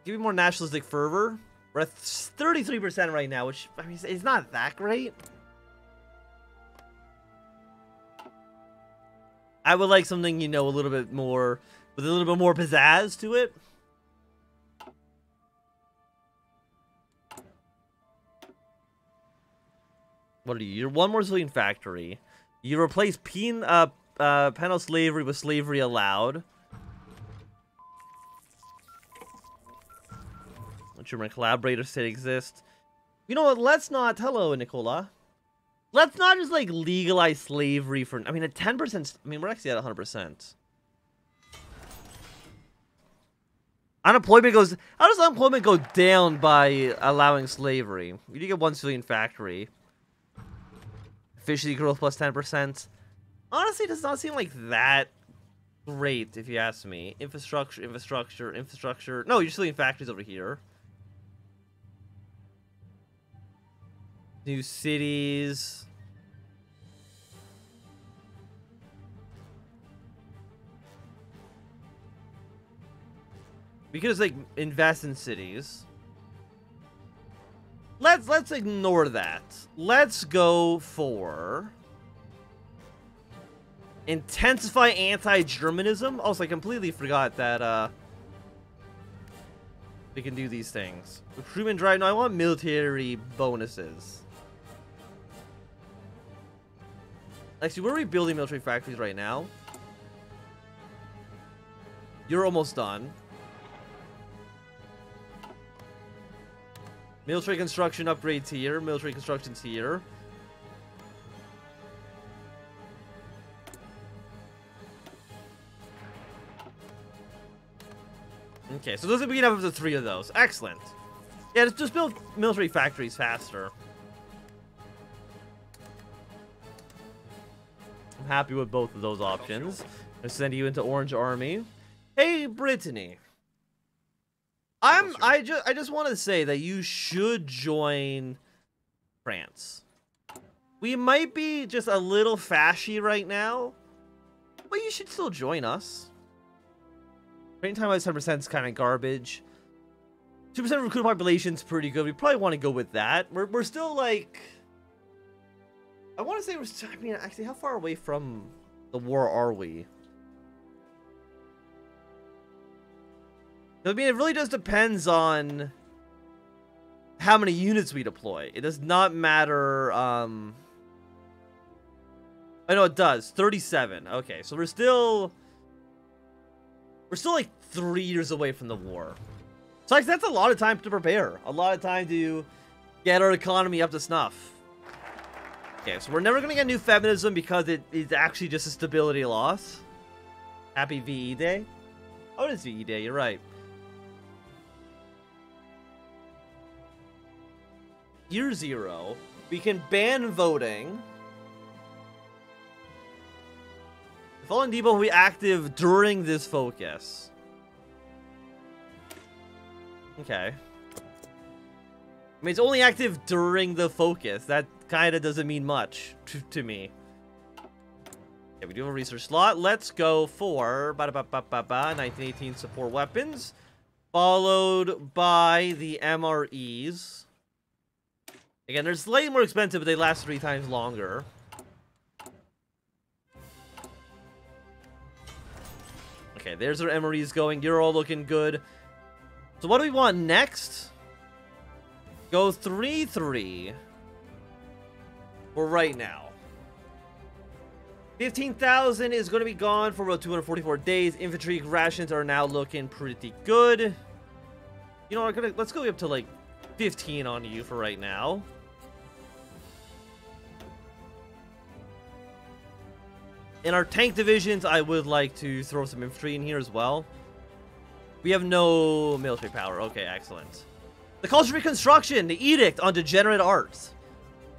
Give me more nationalistic fervor. We're at 33% right now, which, I mean, it's not that great. I would like something, you know, a little bit more, with a little bit more pizzazz to it. What are you? You're one more civilian factory. You replace penal slavery with slavery allowed. German collaborator state exist. You know what? Let's not. Hello, Nicola. Let's not just like legalize slavery for. I mean, at 10%. I mean, we're actually at 100%. Unemployment goes. How does unemployment go down by allowing slavery? You do get one civilian factory. Efficiency growth plus 10%. Honestly, it does not seem like that great, if you ask me. Infrastructure. No, you're civilian factories over here. New cities. We could just like invest in cities. Let's ignore that. Let's go for intensify anti-Germanism. Also, I completely forgot that we can do these things. Recruitment drive. No, I want military bonuses. Actually, we're rebuilding military factories right now. You're almost done. Military construction upgrades here. Military construction's here. Okay, so those we can have up to 3 of those. Excellent. Yeah, just build military factories faster. I'm happy with both of those options. I'll send you into Orange Army. Hey, Brittany. I just want to say that you should join France. We might be just a little fashy right now, but you should still join us. Training time at 10% is kind of garbage. 2% recruit population's pretty good. We probably want to go with that. We're still like, I want to say we're still, I mean, actually, how far away from the war are we? I mean, it really just depends on how many units we deploy. It does not matter. I know it does. 37. Okay, so we're still like 3 years away from the war. So like, that's a lot of time to prepare. A lot of time to get our economy up to snuff. Okay, so we're never gonna get new feminism because it is actually just a stability loss. Happy VE Day. Oh, it is VE Day. You're right. Year 0, we can ban voting. The following depot will be active during this focus. Okay. I mean, it's only active during the focus. That kind of doesn't mean much to me. Okay, we do have a research slot. Let's go for 1918 support weapons, followed by the MREs. Again, they're slightly more expensive, but they last 3 times longer. Okay, there's our MREs going. You're all looking good. So what do we want next? Go 3-3 for right now. 15,000 is going to be gone for about 244 days. Infantry rations are now looking pretty good. You know, let's go up to like 15 on you for right now. In our tank divisions, I would like to throw some infantry in here as well. We have no military power. Okay, excellent. The Culture Reconstruction, the Edict on Degenerate Arts.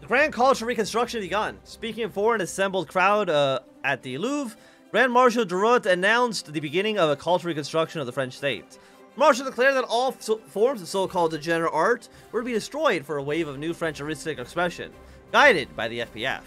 The Grand Culture Reconstruction begun. Speaking for an assembled crowd at the Louvre, Grand Marshal Durot announced the beginning of a cultural reconstruction of the French state. Marshal declared that all forms of so-called degenerate art were to be destroyed for a wave of new French artistic expression, guided by the FPF.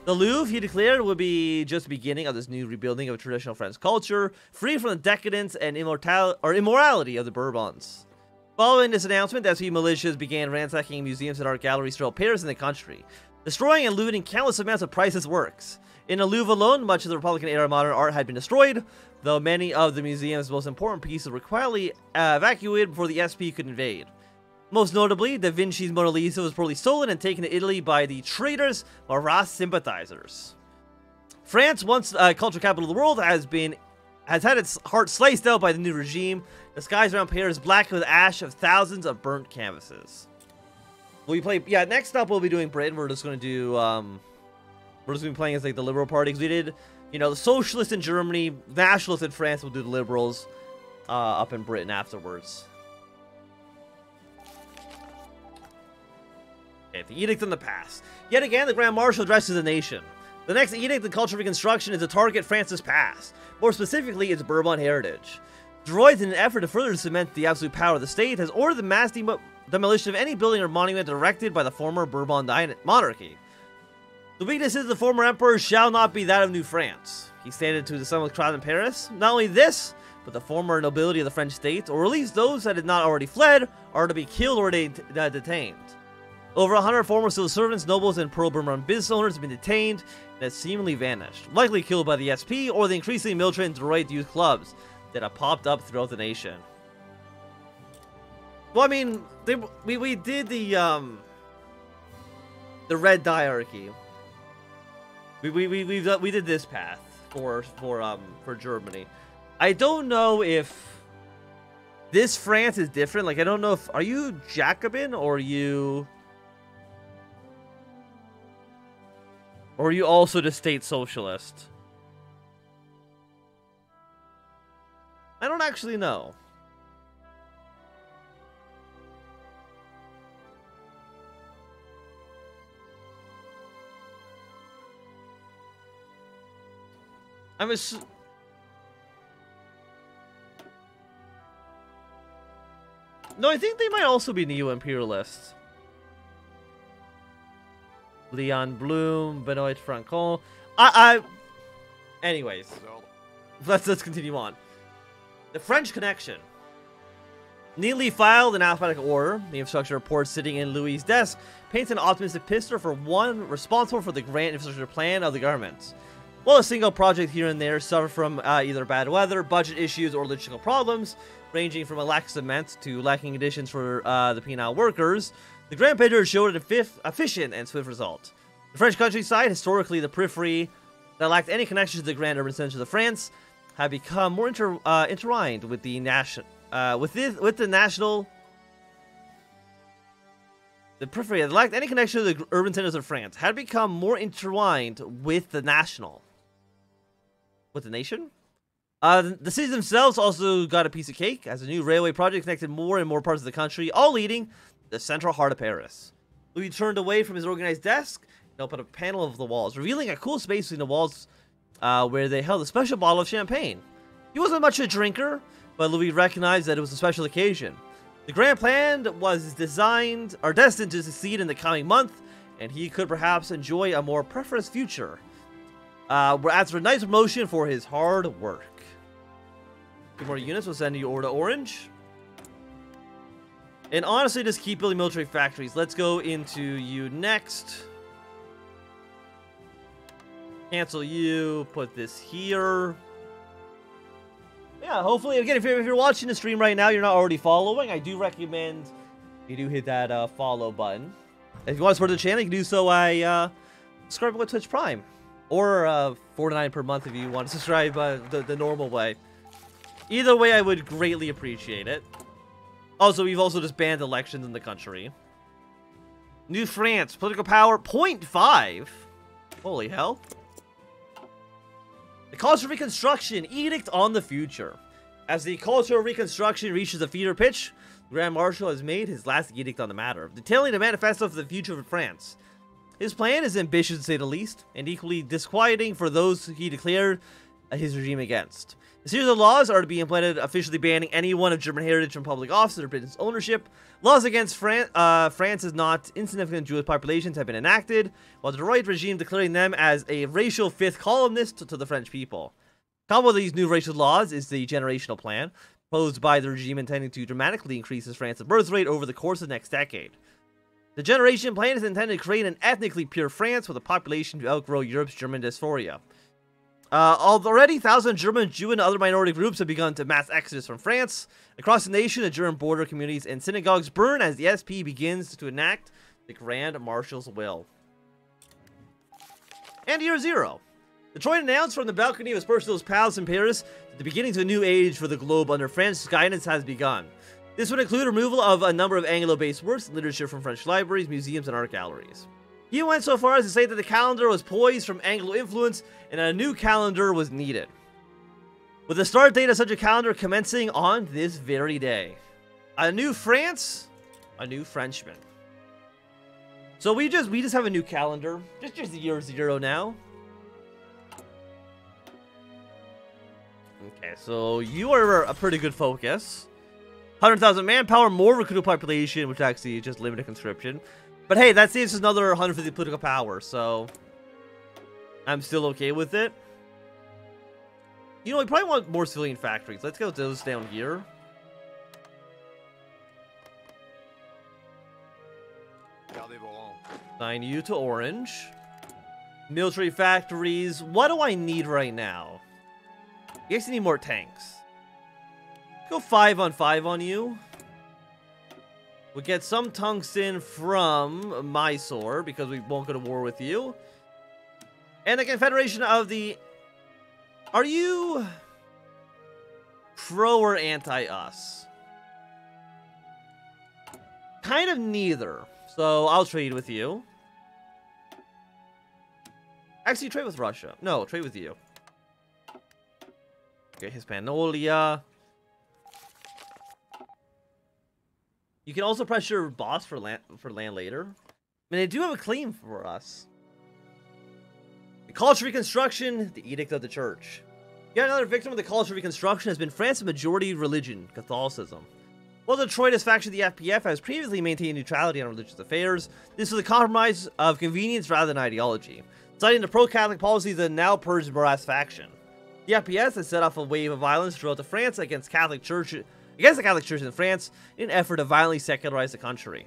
The Louvre, he declared, would be just the beginning of this new rebuilding of traditional French culture, free from the decadence and immorality of the Bourbons. Following this announcement, the SP militias began ransacking museums and art galleries throughout Paris and the country, destroying and looting countless amounts of priceless works. In the Louvre alone, much of the Republican-era modern art had been destroyed, though many of the museum's most important pieces were quietly evacuated before the SP could invade. Most notably, Da Vinci's Mona Lisa was reportedly stolen and taken to Italy by the traitors Marat sympathizers. France, once cultural capital of the world, has had its heart sliced out by the new regime. The skies around Paris black with ash of thousands of burnt canvases. Next up we'll be doing Britain. We're just going to do, we're just going to be playing as like the Liberal Party, because we did, you know, the Socialists in Germany, Nationalists in France, we'll do the Liberals up in Britain afterwards. Okay, the Edict in the Past. Yet again, the Grand Marshal addresses the nation. The next edict in cultural reconstruction is to target France's past, more specifically its Bourbon heritage. Droids, in an effort to further cement the absolute power of the state, has ordered the mass demolition of any building or monument erected by the former Bourbon monarchy. The weaknesses of the former emperor shall not be that of New France, he stated to the assembled crowd in Paris. Not only this, but the former nobility of the French state, or at least those that had not already fled, are to be killed or detained. Over 100 former civil servants, nobles, and pro-Bourbon business owners have been detained and have seemingly vanished, likely killed by the SP or the increasingly militant droid youth clubs that have popped up throughout the nation. Well, I mean, we did the red diarchy. We did this path for Germany. I don't know if this France is different. Like, I don't know if, are you Jacobin or are you also the state socialist? I don't actually know. No, I think they might also be neo-imperialists. Leon Blum, Benoit Francon. Anyways, let's continue on. The French Connection. Neatly filed in alphabetical order, the infrastructure report sitting in Louis' desk paints an optimistic picture for one responsible for the grand infrastructure plan of the government. While a single project here and there suffer from either bad weather, budget issues, or logistical problems, ranging from a lack of cement to lacking conditions for the penile workers, the grand picture showed an efficient and swift result. The French countryside, historically the periphery that lacked any connection to the grand urban centers of France, have become more intertwined with the national. The periphery that lacked any connection to the urban centers of France had become more intertwined with the national. With the nation? The cities themselves also got a piece of cake, as a new railway project connected more and more parts of the country, all leading to the central heart of Paris. Louis turned away from his organized desk and opened a panel of the walls, revealing a cool space between the walls where they held a special bottle of champagne. He wasn't much a drinker, but Louis recognized that it was a special occasion. The grand plan was destined to succeed in the coming month, and he could perhaps enjoy a more prosperous future. After a nice promotion for his hard work. 2 more units will send you over to Orange. And honestly, just keep building military factories. Let's go into you next. Cancel you. Put this here. Yeah, hopefully, again, if you're watching the stream right now, you're not already following, I do recommend you do hit that follow button. If you want to support the channel, you can do so by subscribing with Twitch Prime. Or $4.99 per month if you want to subscribe the normal way. Either way, I would greatly appreciate it. Also, we've also just banned elections in the country. New France, political power, 0.5. Holy hell. The Cultural Reconstruction, Edict on the Future. As the Cultural Reconstruction reaches a fever pitch, the Grand Marshal has made his last edict on the matter, detailing the manifesto for the future of France. His plan is ambitious to say the least, and equally disquieting for those he declared his regime against. A series of laws are to be implemented, officially banning anyone of German heritage from public office or British ownership. Laws against France's not insignificant Jewish populations have been enacted, while the droid regime declaring them as a racial fifth columnist to the French people. Common with these new racial laws is the generational plan, posed by the regime intending to dramatically increase France's birth rate over the course of the next decade. The generation plan is intended to create an ethnically pure France with a population to outgrow Europe's German dysphoria. Already, thousands of German, Jew, and other minority groups have begun to mass exodus from France. Across the nation, the German border communities and synagogues burn as the SP begins to enact the Grand Marshal's will. And year zero. Detroit announced from the balcony of his personal palace in Paris that the beginning to a new age for the globe under France's guidance has begun. This would include removal of a number of Anglo-based works and literature from French libraries, museums, and art galleries. He went so far as to say that the calendar was poised from Anglo influence and a new calendar was needed, with the start date of such a calendar commencing on this very day. A new France, a new Frenchman. So we just have a new calendar, just year zero now. Okay, so you are a pretty good focus. 100,000 manpower, more recruitable population, which actually just limited conscription. But hey, that saves us another 150 political power, so I'm still okay with it. You know, we probably want more civilian factories. Let's go those down here. Assign you to orange. Military factories. What do I need right now? You actually need more tanks. Go 5-on-5 on you. We'll get some tungsten from Mysore because we won't go to war with you. And the Confederation of the... Are you pro or anti-us? Kind of neither. So I'll trade with you. Actually, trade with Russia. No, trade with you. Okay, Hispanolia. You can also pressure boss for land later. I mean, they do have a claim for us. The Culture Reconstruction, the Edict of the Church. Yet another victim of the Culture Reconstruction has been France's majority religion, Catholicism. While the Detroitist faction of the FPF has previously maintained neutrality on religious affairs, this was a compromise of convenience rather than ideology, citing the pro-Catholic policies that now purged Marat's faction. The FPS has set off a wave of violence throughout the France against the Catholic Church in France in an effort to violently secularize the country.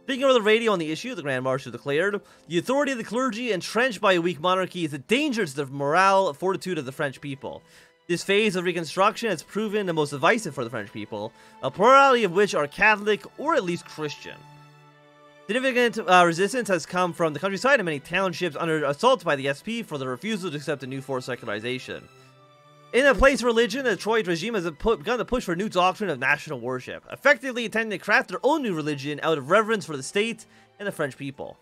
Speaking over the radio on the issue, the Grand Marshal declared, "The authority of the clergy, entrenched by a weak monarchy, is a danger to the morale and fortitude of the French people. This phase of Reconstruction has proven the most divisive for the French people, a plurality of which are Catholic or at least Christian. Significant resistance has come from the countryside and many townships under assault by the SP for the refusal to accept a new forced secularization. In the place of religion, the Detroit regime has begun to push for a new doctrine of national worship, effectively intending to craft their own new religion out of reverence for the state and the French people.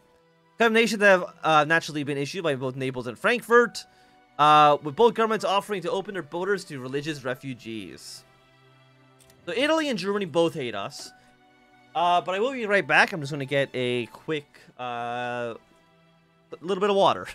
Condemnations have naturally been issued by both Naples and Frankfurt, with both governments offering to open their borders to religious refugees." So Italy and Germany both hate us. But I will be right back. I'm just going to get a quick little bit of water.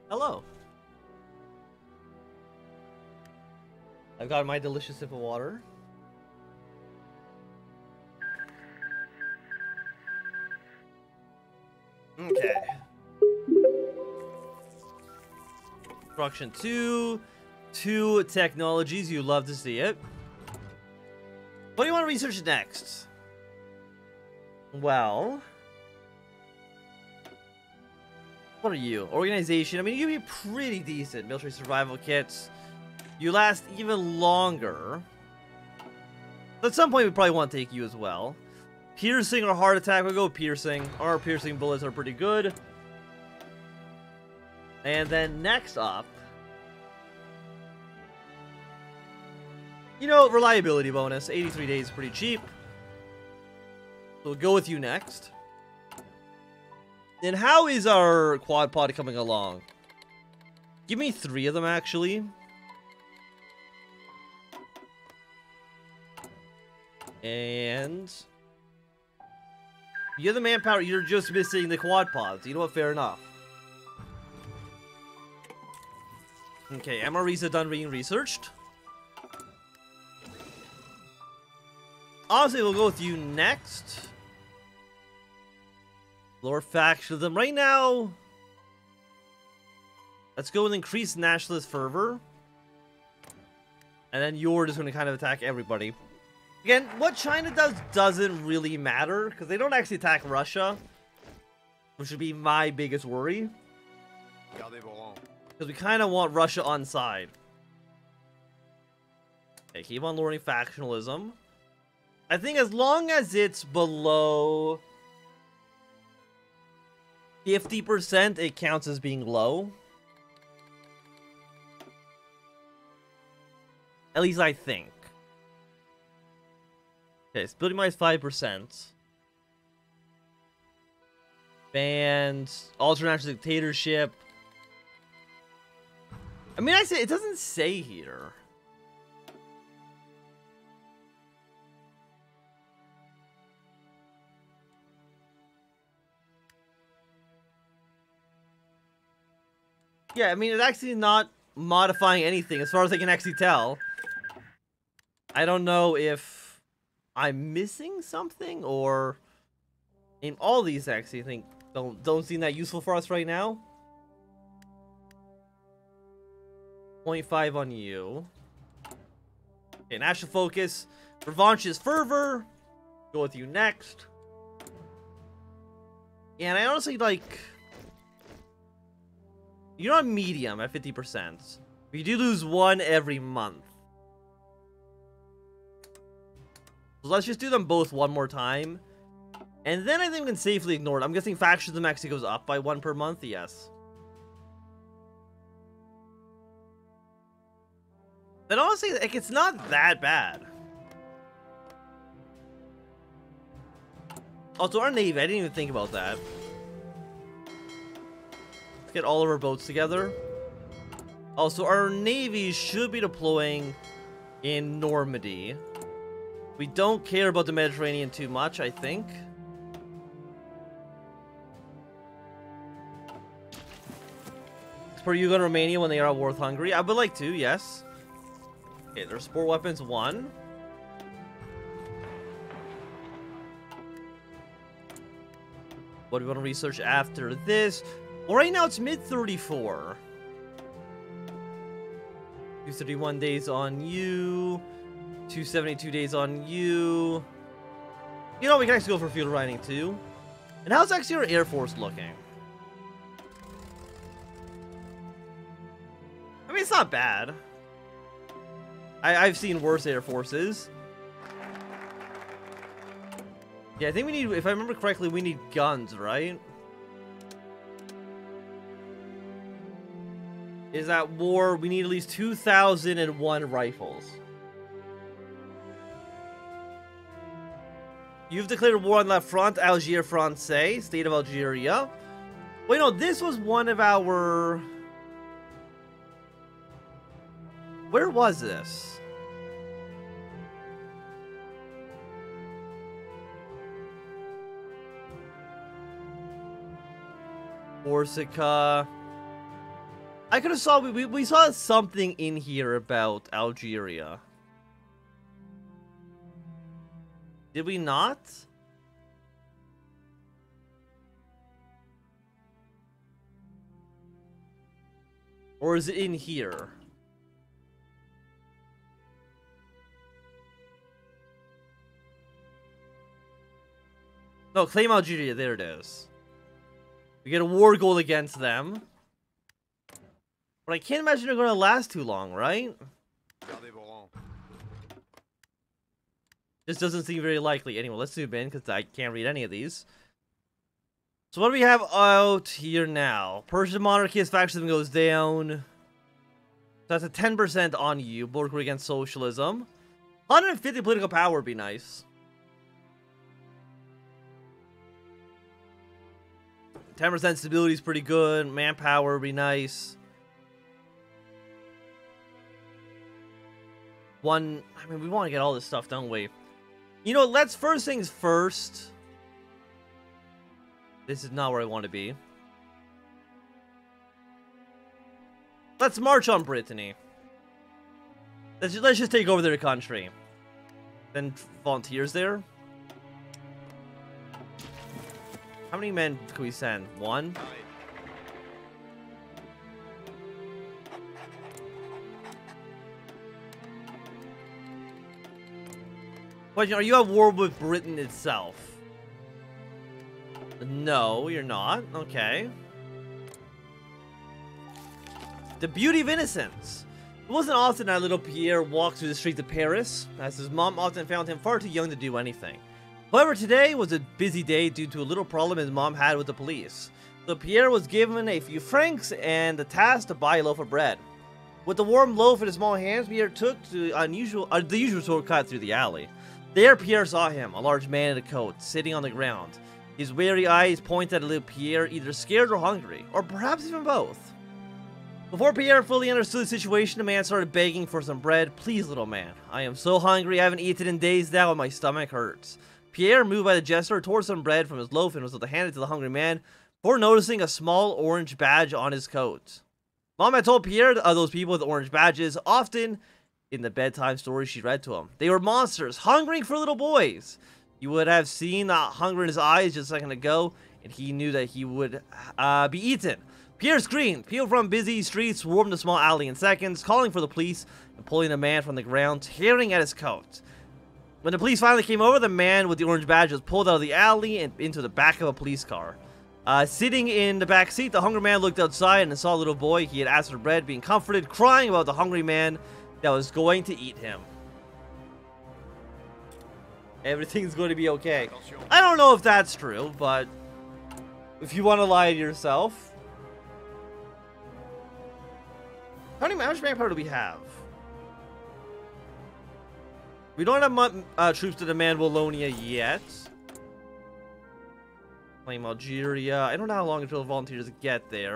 Hello. I've got my delicious sip of water. Okay. Construction 2 technologies. You love to see it. What do you want to research next? Well, what are you? Organization. I mean, you'd be pretty decent. Military survival kits. You last even longer. At some point, we probably want to take you as well. Piercing or heart attack, we'll go piercing. Our piercing bullets are pretty good. And then next up, you know, reliability bonus. 83 days is pretty cheap. So we'll go with you next. And how is our quad pod coming along? Give me 3 of them, actually. And you have the manpower, you're just missing the quad pods. You know what? Fair enough. Okay, MREs are done being researched. Honestly, we'll go with you next. Lower factionalism. Right now, let's go with increased nationalist fervor. And then you're just going to kind of attack everybody. Again, what China does doesn't really matter, because they don't actually attack Russia, which would be my biggest worry. Because we kind of want Russia on side. Okay, keep on lowering factionalism. I think as long as it's below 50%, it counts as being low. At least I think. Okay, splitting minus 5%. Banned. Alternative dictatorship. I mean, it doesn't say here. Yeah, I mean, it's actually not modifying anything as far as I can actually tell. I don't know if I'm missing something, or in all these actually I think don't seem that useful for us right now. 0.5 on you. Okay, national focus. Revanche is fervor. Go with you next. Yeah, and I honestly like. You're on medium at 50%. You do lose 1 every month. So let's just do them both one more time. And then I think we can safely ignore it. I'm guessing factions in Mexico goes up by 1 per month. Yes. Then honestly, like, it's not that bad. Also, our Navy, I didn't even think about that. Let's get all of our boats together. Also, our Navy should be deploying in Normandy. We don't care about the Mediterranean too much, I think. For you go to Romania when they are at war with Hungary? I would like to, yes. Okay, there's sport weapons 1. What do we want to research after this? Well, right now it's mid-34. 231 days on you. 272 days on you. You know, we can actually go for field riding too. And how's actually our Air Force looking? I mean, it's not bad. I've seen worse Air Forces. Yeah, I think we need, if I remember correctly, we need guns, right? Is at war, we need at least 2,001 rifles. You've declared war on La Front Algier Francais, state of Algeria. Wait, no, this was one of our... Where was this? Corsica. I could have saw, we saw something in here about Algeria. Did we not? Or is it in here? No, claim Algeria. There it is. We get a war goal against them. But I can't imagine they're going to last too long, right? This doesn't seem very likely. Anyway, let's zoom in because I can't read any of these. So what do we have out here now? Persian monarchist fascism goes down. So that's a 10% on you. Both were against socialism. 150 political power would be nice. 10% stability is pretty good. Manpower would be nice. I mean, we want to get all this stuff, don't we? You know, let's first things first. This is not where I want to be. Let's march on Brittany. Let's just take over their country. Then volunteers there. How many men can we send? One? Question, are you at war with Britain itself? No, you're not. Okay. The beauty of innocence. It wasn't often that little Pierre walked through the streets of Paris, as his mom often found him far too young to do anything. However, today was a busy day due to a little problem his mom had with the police. So Pierre was given a few francs and the task to buy a loaf of bread. With the warm loaf in his small hands, Pierre took the usual shortcut through the alley. There, Pierre saw him, a large man in a coat, sitting on the ground. His wary eyes pointed at little Pierre, either scared or hungry, or perhaps even both. Before Pierre fully understood the situation, the man started begging for some bread. Please, little man, I am so hungry, I haven't eaten in days now, and my stomach hurts. Pierre, moved by the gesture, tore some bread from his loaf and was able to hand it to the hungry man, before noticing a small orange badge on his coat. Mom had told Pierre those people with orange badges often in the bedtime stories she read to him. They were monsters, hungering for little boys. You would have seen that hunger in his eyes just a second ago, and he knew that he would be eaten. Pierre screamed. People from busy streets swarmed the small alley in seconds, calling for the police and pulling the man from the ground, tearing at his coat. When the police finally came over, the man with the orange badge was pulled out of the alley and into the back of a police car. Sitting in the back seat, the hungry man looked outside and saw a little boy he had asked for bread, being comforted, crying about the hungry man that was going to eat him. Everything's going to be okay. I don't know if that's true, but if you want to lie to yourself. How much manpower do we have? We don't have troops to demand Wallonia yet. Claim Algeria. I don't know how long until the volunteers get there.